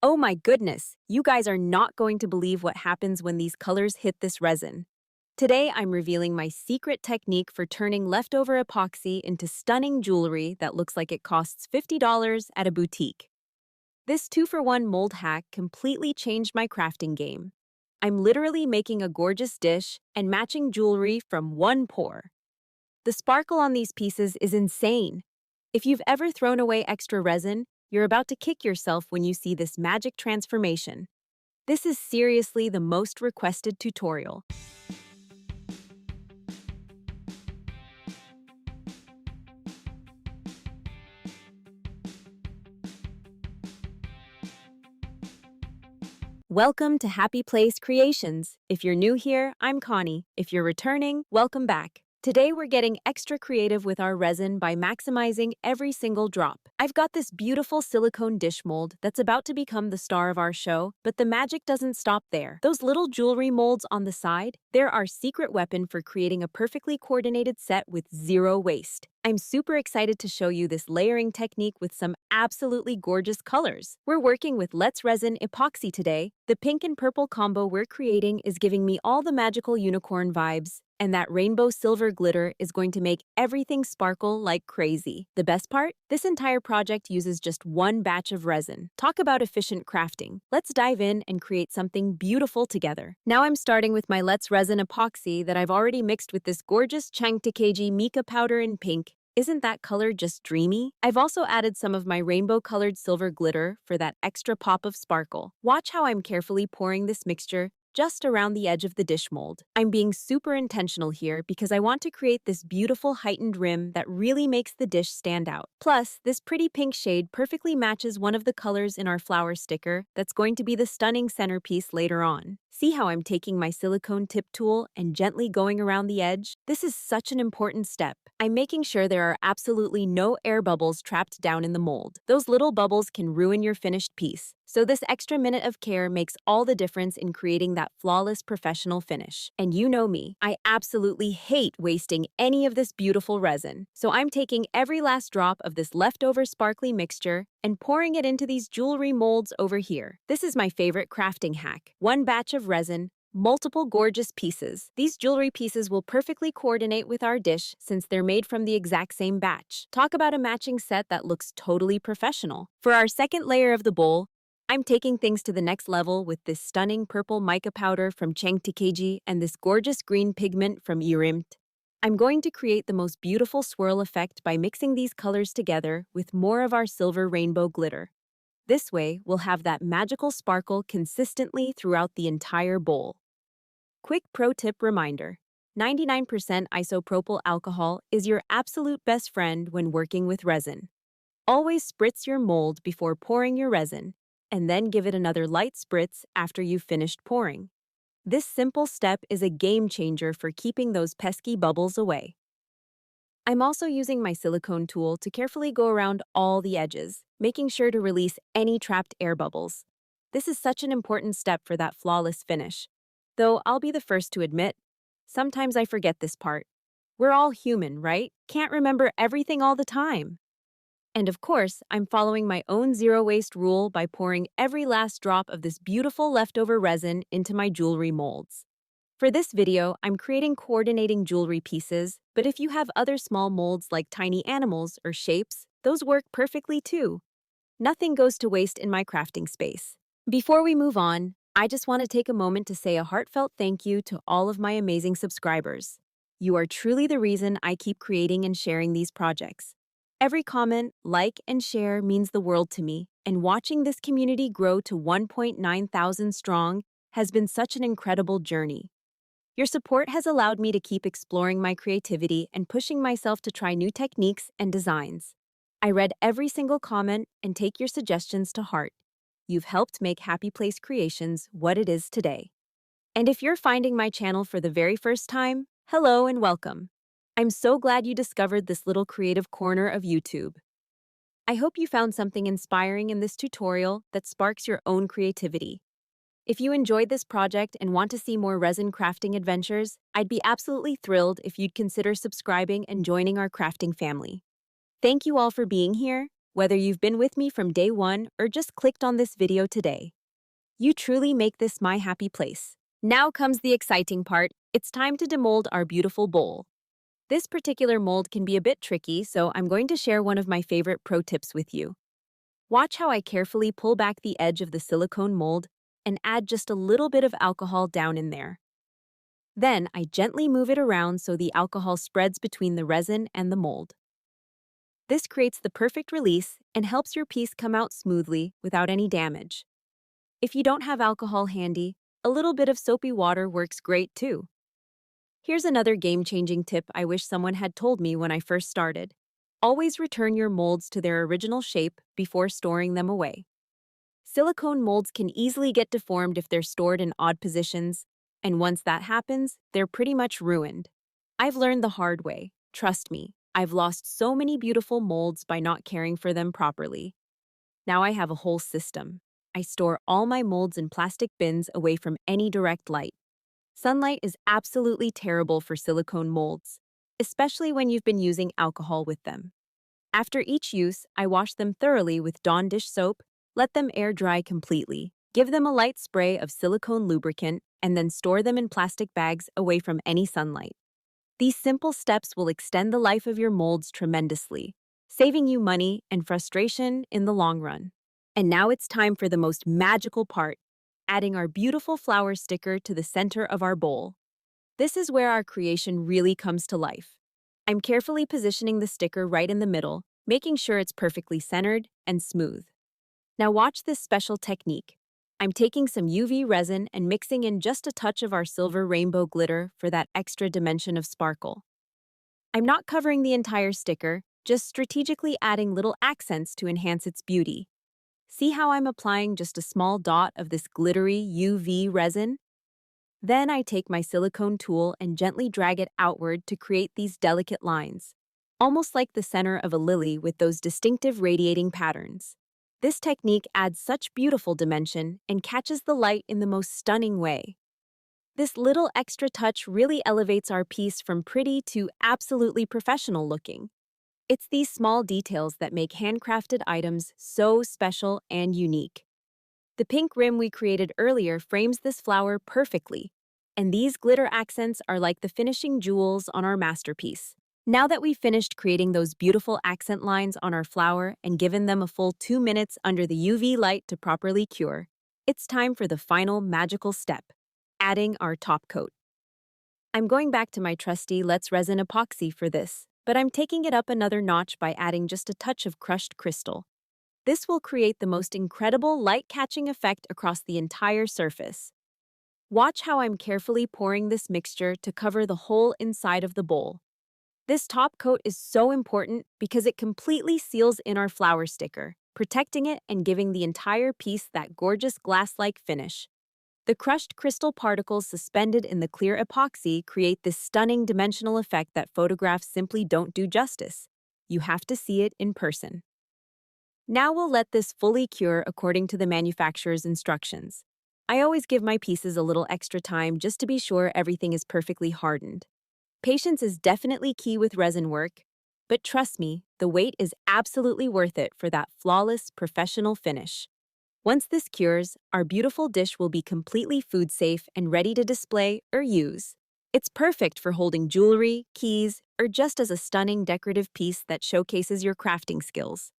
Oh my goodness, you guys are not going to believe what happens when these colors hit this resin. Today, I'm revealing my secret technique for turning leftover epoxy into stunning jewelry that looks like it costs $50 at a boutique. This 2-for-1 mold hack completely changed my crafting game. I'm literally making a gorgeous dish and matching jewelry from one pour. The sparkle on these pieces is insane. If you've ever thrown away extra resin, you're about to kick yourself when you see this magic transformation. This is seriously the most requested tutorial. Welcome to Happy Place Creations. If you're new here, I'm Connie. If you're returning, welcome back. Today we're getting extra creative with our resin by maximizing every single drop. I've got this beautiful silicone dish mold that's about to become the star of our show, but the magic doesn't stop there. Those little jewelry molds on the side, they're our secret weapon for creating a perfectly coordinated set with zero waste. I'm super excited to show you this layering technique with some absolutely gorgeous colors. We're working with Let's Resin Epoxy today. The pink and purple combo we're creating is giving me all the magical unicorn vibes, and that rainbow silver glitter is going to make everything sparkle like crazy. The best part? This entire project uses just one batch of resin. Talk about efficient crafting. Let's dive in and create something beautiful together. Now I'm starting with my Let's Resin Epoxy that I've already mixed with this gorgeous Handcrafted mica powder in pink. Isn't that color just dreamy? I've also added some of my rainbow-colored silver glitter for that extra pop of sparkle. Watch how I'm carefully pouring this mixture just around the edge of the dish mold. I'm being super intentional here because I want to create this beautiful heightened rim that really makes the dish stand out. Plus, this pretty pink shade perfectly matches one of the colors in our flower sticker that's going to be the stunning centerpiece later on. See how I'm taking my silicone tip tool and gently going around the edge? This is such an important step. I'm making sure there are absolutely no air bubbles trapped down in the mold. Those little bubbles can ruin your finished piece. So this extra minute of care makes all the difference in creating that flawless professional finish. And you know me, I absolutely hate wasting any of this beautiful resin. So I'm taking every last drop of this leftover sparkly mixture and pouring it into these jewelry molds over here. This is my favorite crafting hack. One batch of resin, multiple gorgeous pieces. These jewelry pieces will perfectly coordinate with our dish since they're made from the exact same batch. Talk about a matching set that looks totally professional. For our second layer of the bowl, I'm taking things to the next level with this stunning purple mica powder from Handcrafted and this gorgeous green pigment from ENCHANTED. I'm going to create the most beautiful swirl effect by mixing these colors together with more of our silver rainbow glitter. This way, we'll have that magical sparkle consistently throughout the entire bowl. Quick pro tip reminder: 99% isopropyl alcohol is your absolute best friend when working with resin. Always spritz your mold before pouring your resin, and then give it another light spritz after you've finished pouring. This simple step is a game changer for keeping those pesky bubbles away. I'm also using my silicone tool to carefully go around all the edges, making sure to release any trapped air bubbles. This is such an important step for that flawless finish. Though I'll be the first to admit, sometimes I forget this part. We're all human, right? Can't remember everything all the time. And of course, I'm following my own zero-waste rule by pouring every last drop of this beautiful leftover resin into my jewelry molds. For this video, I'm creating coordinating jewelry pieces, but if you have other small molds like tiny animals or shapes, those work perfectly too. Nothing goes to waste in my crafting space. Before we move on, I just want to take a moment to say a heartfelt thank you to all of my amazing subscribers. You are truly the reason I keep creating and sharing these projects. Every comment, like, and share means the world to me, and watching this community grow to 1.9 thousand strong has been such an incredible journey. Your support has allowed me to keep exploring my creativity and pushing myself to try new techniques and designs. I read every single comment and take your suggestions to heart. You've helped make Happy Place Creations what it is today. And if you're finding my channel for the very first time, hello and welcome. I'm so glad you discovered this little creative corner of YouTube. I hope you found something inspiring in this tutorial that sparks your own creativity. If you enjoyed this project and want to see more resin crafting adventures, I'd be absolutely thrilled if you'd consider subscribing and joining our crafting family. Thank you all for being here, Whether you've been with me from day one or just clicked on this video today, you truly make this my happy place. Now comes the exciting part. It's time to demold our beautiful bowl. This particular mold can be a bit tricky, so I'm going to share one of my favorite pro tips with you. Watch how I carefully pull back the edge of the silicone mold and add just a little bit of alcohol down in there. Then I gently move it around so the alcohol spreads between the resin and the mold. This creates the perfect release and helps your piece come out smoothly without any damage. If you don't have alcohol handy, a little bit of soapy water works great too. Here's another game-changing tip I wish someone had told me when I first started. Always return your molds to their original shape before storing them away. Silicone molds can easily get deformed if they're stored in odd positions, and once that happens, they're pretty much ruined. I've learned the hard way. Trust me, I've lost so many beautiful molds by not caring for them properly. Now I have a whole system. I store all my molds in plastic bins away from any direct light. Sunlight is absolutely terrible for silicone molds, especially when you've been using alcohol with them. After each use, I wash them thoroughly with Dawn dish soap, let them air dry completely, give them a light spray of silicone lubricant, and then store them in plastic bags away from any sunlight. These simple steps will extend the life of your molds tremendously, saving you money and frustration in the long run. And now it's time for the most magical part, adding our beautiful flower sticker to the center of our bowl. This is where our creation really comes to life. I'm carefully positioning the sticker right in the middle, making sure it's perfectly centered and smooth. Now watch this special technique. I'm taking some UV resin and mixing in just a touch of our silver rainbow glitter for that extra dimension of sparkle. I'm not covering the entire sticker, just strategically adding little accents to enhance its beauty. See how I'm applying just a small dot of this glittery UV resin? Then I take my silicone tool and gently drag it outward to create these delicate lines, almost like the center of a lily with those distinctive radiating patterns. This technique adds such beautiful dimension and catches the light in the most stunning way. This little extra touch really elevates our piece from pretty to absolutely professional looking. It's these small details that make handcrafted items so special and unique. The pink rim we created earlier frames this flower perfectly, and these glitter accents are like the finishing jewels on our masterpiece. Now that we've finished creating those beautiful accent lines on our flower and given them a full 2 minutes under the UV light to properly cure, it's time for the final magical step, adding our top coat. I'm going back to my trusty Let's Resin epoxy for this, but I'm taking it up another notch by adding just a touch of crushed crystal. This will create the most incredible light-catching effect across the entire surface. Watch how I'm carefully pouring this mixture to cover the whole inside of the bowl. This top coat is so important because it completely seals in our flower sticker, protecting it and giving the entire piece that gorgeous glass-like finish. The crushed crystal particles suspended in the clear epoxy create this stunning dimensional effect that photographs simply don't do justice. You have to see it in person. Now we'll let this fully cure according to the manufacturer's instructions. I always give my pieces a little extra time just to be sure everything is perfectly hardened. Patience is definitely key with resin work, but trust me, the wait is absolutely worth it for that flawless, professional finish. Once this cures, our beautiful dish will be completely food safe and ready to display or use. It's perfect for holding jewelry, keys, or just as a stunning decorative piece that showcases your crafting skills.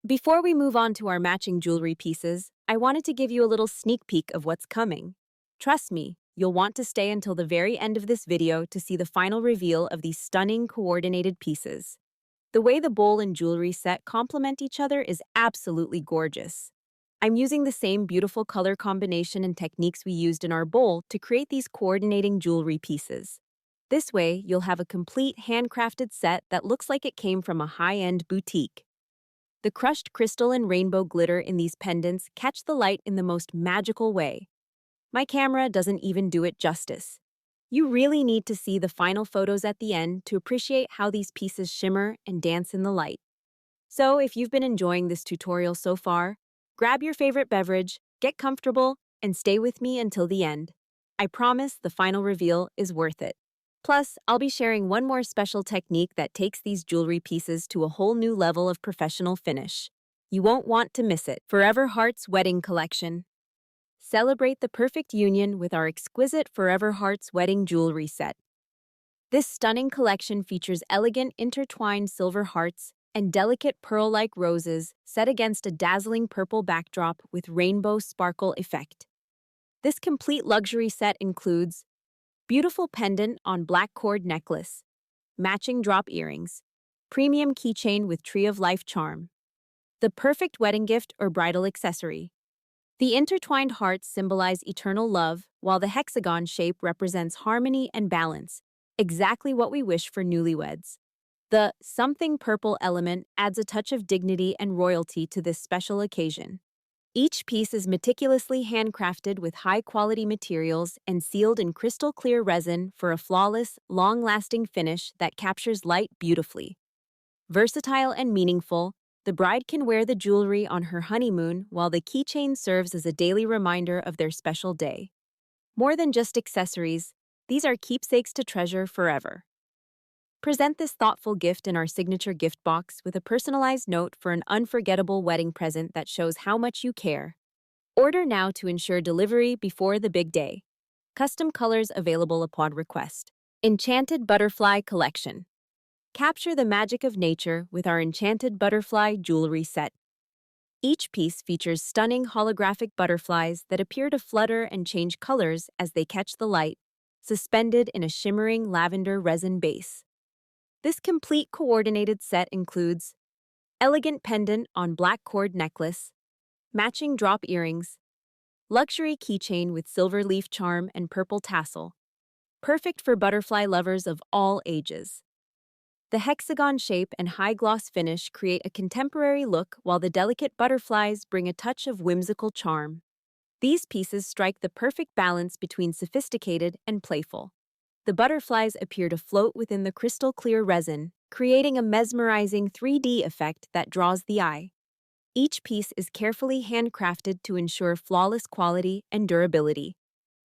Before we move on to our matching jewelry pieces, I wanted to give you a little sneak peek of what's coming. Trust me, you'll want to stay until the very end of this video to see the final reveal of these stunning coordinated pieces. The way the bowl and jewelry set complement each other is absolutely gorgeous. I'm using the same beautiful color combination and techniques we used in our bowl to create these coordinating jewelry pieces. This way, you'll have a complete handcrafted set that looks like it came from a high-end boutique. The crushed crystal and rainbow glitter in these pendants catch the light in the most magical way. My camera doesn't even do it justice. You really need to see the final photos at the end to appreciate how these pieces shimmer and dance in the light. So if you've been enjoying this tutorial so far, grab your favorite beverage, get comfortable, and stay with me until the end. I promise the final reveal is worth it. Plus, I'll be sharing one more special technique that takes these jewelry pieces to a whole new level of professional finish. You won't want to miss it. Forever Hearts Wedding Collection. Celebrate the perfect union with our exquisite Forever Hearts wedding jewelry set. This stunning collection features elegant intertwined silver hearts and delicate pearl-like roses set against a dazzling purple backdrop with rainbow sparkle effect. This complete luxury set includes beautiful pendant on black cord necklace, matching drop earrings, premium keychain with Tree of Life charm, the perfect wedding gift or bridal accessory. The intertwined hearts symbolize eternal love, while the hexagon shape represents harmony and balance, exactly what we wish for newlyweds. The something purple element adds a touch of dignity and royalty to this special occasion. Each piece is meticulously handcrafted with high-quality materials and sealed in crystal-clear resin for a flawless, long-lasting finish that captures light beautifully. Versatile and meaningful, the bride can wear the jewelry on her honeymoon while the keychain serves as a daily reminder of their special day. More than just accessories, these are keepsakes to treasure forever. Present this thoughtful gift in our signature gift box with a personalized note for an unforgettable wedding present that shows how much you care. Order now to ensure delivery before the big day. Custom colors available upon request. Enchanted Butterfly Collection. Capture the magic of nature with our Enchanted Butterfly jewelry set. Each piece features stunning holographic butterflies that appear to flutter and change colors as they catch the light, suspended in a shimmering lavender resin base. This complete coordinated set includes elegant pendant on black cord necklace, matching drop earrings, luxury keychain with silver leaf charm and purple tassel, perfect for butterfly lovers of all ages. The hexagon shape and high-gloss finish create a contemporary look while the delicate butterflies bring a touch of whimsical charm. These pieces strike the perfect balance between sophisticated and playful. The butterflies appear to float within the crystal-clear resin, creating a mesmerizing 3D effect that draws the eye. Each piece is carefully handcrafted to ensure flawless quality and durability.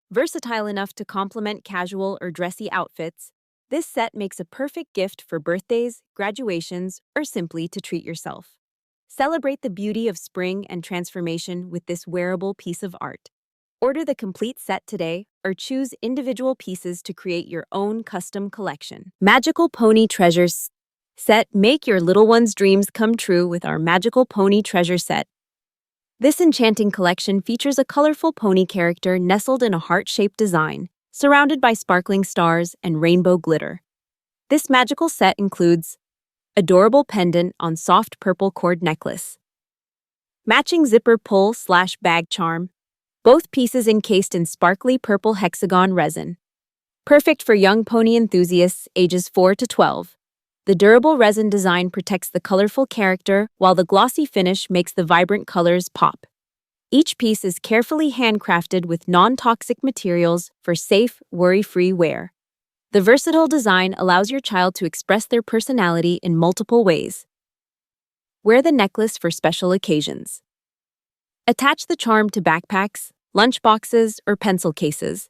Versatile enough to complement casual or dressy outfits, this set makes a perfect gift for birthdays, graduations, or simply to treat yourself. Celebrate the beauty of spring and transformation with this wearable piece of art. Order the complete set today or choose individual pieces to create your own custom collection. Magical Pony Treasures Set. Make your little one's dreams come true with our Magical Pony Treasure Set. This enchanting collection features a colorful pony character nestled in a heart-shaped design, surrounded by sparkling stars and rainbow glitter. This magical set includes adorable pendant on soft purple cord necklace, matching zipper pull/bag charm, both pieces encased in sparkly purple hexagon resin. Perfect for young pony enthusiasts ages 4 to 12. The durable resin design protects the colorful character while the glossy finish makes the vibrant colors pop. Each piece is carefully handcrafted with non-toxic materials for safe, worry-free wear. The versatile design allows your child to express their personality in multiple ways. Wear the necklace for special occasions. Attach the charm to backpacks, lunchboxes, or pencil cases.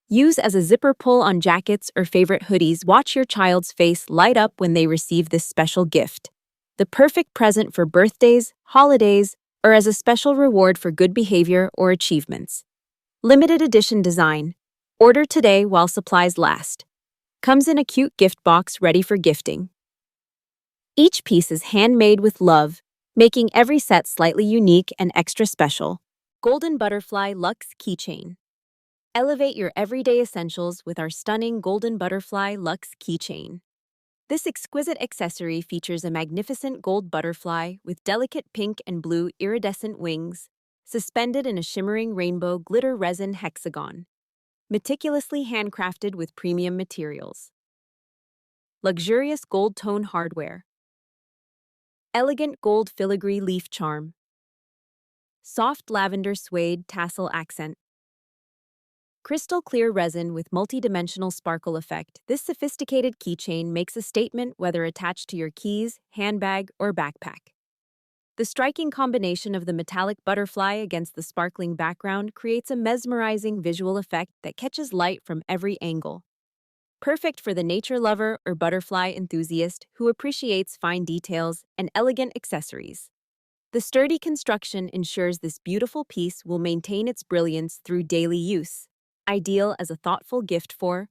Use as a zipper pull on jackets or favorite hoodies. Watch your child's face light up when they receive this special gift. The perfect present for birthdays, holidays, or as a special reward for good behavior or achievements. Limited edition design. Order today while supplies last. Comes in a cute gift box ready for gifting. Each piece is handmade with love, making every set slightly unique and extra special. Golden Butterfly Luxe Keychain. Elevate your everyday essentials with our stunning Golden Butterfly Luxe Keychain. This exquisite accessory features a magnificent gold butterfly with delicate pink and blue iridescent wings, suspended in a shimmering rainbow glitter resin hexagon, meticulously handcrafted with premium materials. Luxurious gold tone hardware. Elegant gold filigree leaf charm. Soft lavender suede tassel accent. Crystal clear resin with multi-dimensional sparkle effect. This sophisticated keychain makes a statement whether attached to your keys, handbag, or backpack. The striking combination of the metallic butterfly against the sparkling background creates a mesmerizing visual effect that catches light from every angle. Perfect for the nature lover or butterfly enthusiast who appreciates fine details and elegant accessories. The sturdy construction ensures this beautiful piece will maintain its brilliance through daily use, ideal as a thoughtful gift for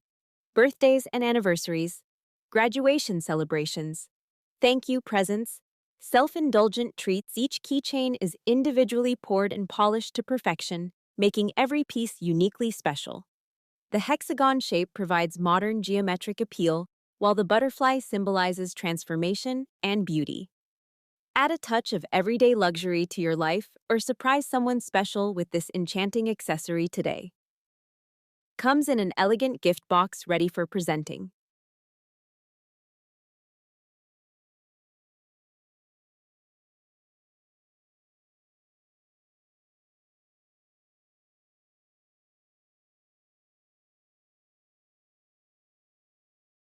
birthdays and anniversaries, graduation celebrations, thank you presents, self-indulgent treats. Each keychain is individually poured and polished to perfection, making every piece uniquely special. The hexagon shape provides modern geometric appeal, while the butterfly symbolizes transformation and beauty. Add a touch of everyday luxury to your life or surprise someone special with this enchanting accessory today. Comes in an elegant gift box ready for presenting.